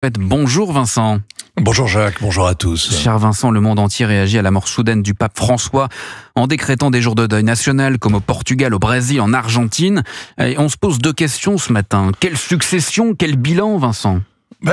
Bonjour Vincent. Bonjour Jacques, bonjour à tous. Cher Vincent, le monde entier réagit à la mort soudaine du pape François en décrétant des jours de deuil national comme au Portugal, au Brésil, en Argentine. Et on se pose deux questions ce matin. Quelle succession, quel bilan Vincent ?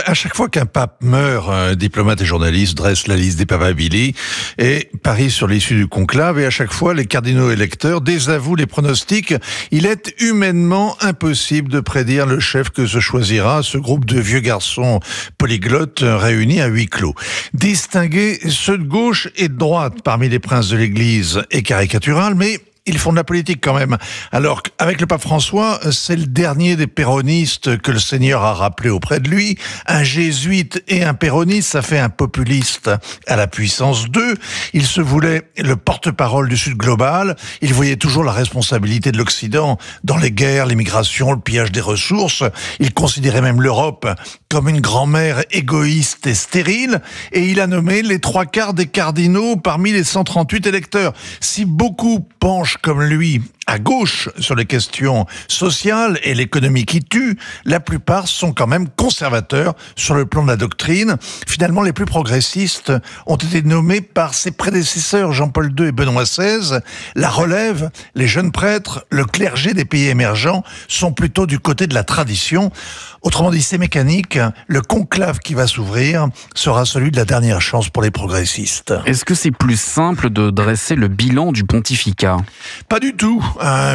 À chaque fois qu'un pape meurt, un diplomate et journaliste dresse la liste des papabili et parie sur l'issue du conclave. Et à chaque fois, les cardinaux électeurs désavouent les pronostics. Il est humainement impossible de prédire le chef que se choisira ce groupe de vieux garçons polyglottes réunis à huis clos. Distinguer ceux de gauche et de droite parmi les princes de l'Église est caricatural, mais ils font de la politique quand même. Alors, avec le pape François, c'est le dernier des péronistes que le Seigneur a rappelé auprès de lui. Un jésuite et un péroniste, ça fait un populiste à la puissance 2. Il se voulait le porte-parole du Sud global. Il voyait toujours la responsabilité de l'Occident dans les guerres, l'immigration, le pillage des ressources. Il considérait même l'Europe comme une grand-mère égoïste et stérile. Et il a nommé les 3/4 des cardinaux parmi les 138 électeurs. Si beaucoup penchent comme lui à gauche sur les questions sociales et l'économie qui tue, la plupart sont quand même conservateurs sur le plan de la doctrine. Finalement, les plus progressistes ont été nommés par ses prédécesseurs Jean-Paul II et Benoît XVI. La relève, les jeunes prêtres, le clergé des pays émergents sont plutôt du côté de la tradition. Autrement dit, c'est mécanique. Le conclave qui va s'ouvrir sera celui de la dernière chance pour les progressistes. Est-ce que c'est plus simple de dresser le bilan du pontificat ? Pas du tout.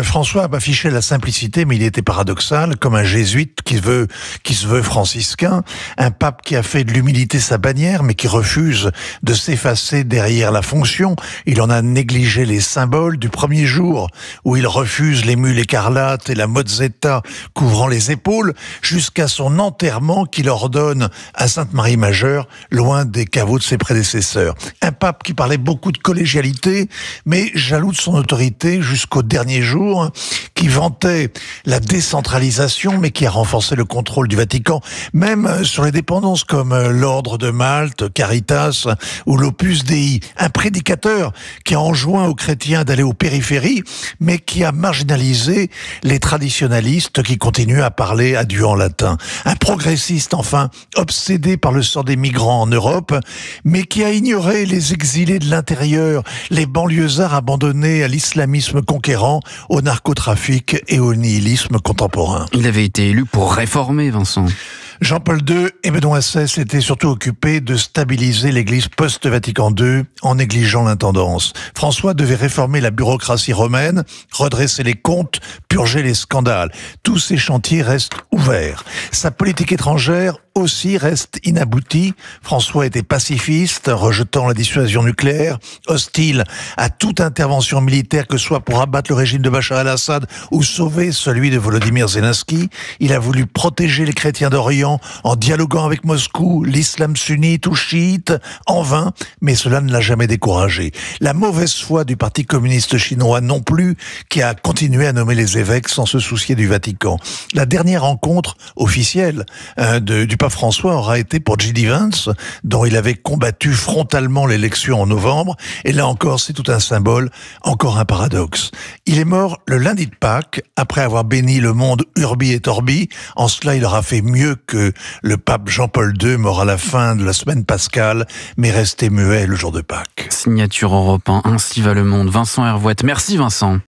François affichait la simplicité, mais il était paradoxal, comme un jésuite qui se veut franciscain, un pape qui a fait de l'humilité sa bannière, mais qui refuse de s'effacer derrière la fonction. Il en a négligé les symboles du premier jour, où il refuse les mules écarlates et la mozzetta couvrant les épaules, jusqu'à son enterrement qu'il ordonne à Sainte-Marie Majeure, loin des caveaux de ses prédécesseurs. Un pape qui parlait beaucoup de collégialité, mais jaloux de son autorité jusqu'au dernier jour, qui vantait la décentralisation, mais qui a renforcé le contrôle du Vatican, même sur les dépendances comme l'Ordre de Malte, Caritas ou l'Opus Dei. Un prédicateur qui a enjoint aux chrétiens d'aller aux périphéries, mais qui a marginalisé les traditionalistes qui continuent à parler à Dieu en latin. Un progressiste, enfin, obsédé par le sort des migrants en Europe, mais qui a ignoré les exilés de l'intérieur, les banlieusards abandonnés à l'islamisme conquérant, au narcotrafic et au nihilisme contemporain. Il avait été élu pour réformer, Vincent. Jean-Paul II et Benoît XVI étaient surtout occupés de stabiliser l'Église post-Vatican II en négligeant l'intendance. François devait réformer la bureaucratie romaine, redresser les comptes, purger les scandales. Tous ces chantiers restent ouverts. Sa politique étrangère aussi reste inaboutie. François était pacifiste, rejetant la dissuasion nucléaire, hostile à toute intervention militaire, que ce soit pour abattre le régime de Bachar el-Assad ou sauver celui de Volodymyr Zelensky. Il a voulu protéger les chrétiens d'Orient en dialoguant avec Moscou, l'islam sunnite ou chiite, en vain, mais cela ne l'a jamais découragé. La mauvaise foi du Parti communiste chinois non plus, qui a continué à nommer les évêques sans se soucier du Vatican. La dernière rencontre officielle du pape François aura été pour J.D. Vance, dont il avait combattu frontalement l'élection en novembre, et là encore c'est tout un symbole, encore un paradoxe. Il est mort le lundi de Pâques, après avoir béni le monde urbi et orbi. En cela il aura fait mieux que le pape Jean-Paul II, mort à la fin de la semaine pascale, mais resté muet le jour de Pâques. Signature Europe 1, ainsi va le monde. Vincent Hervouette. Merci Vincent.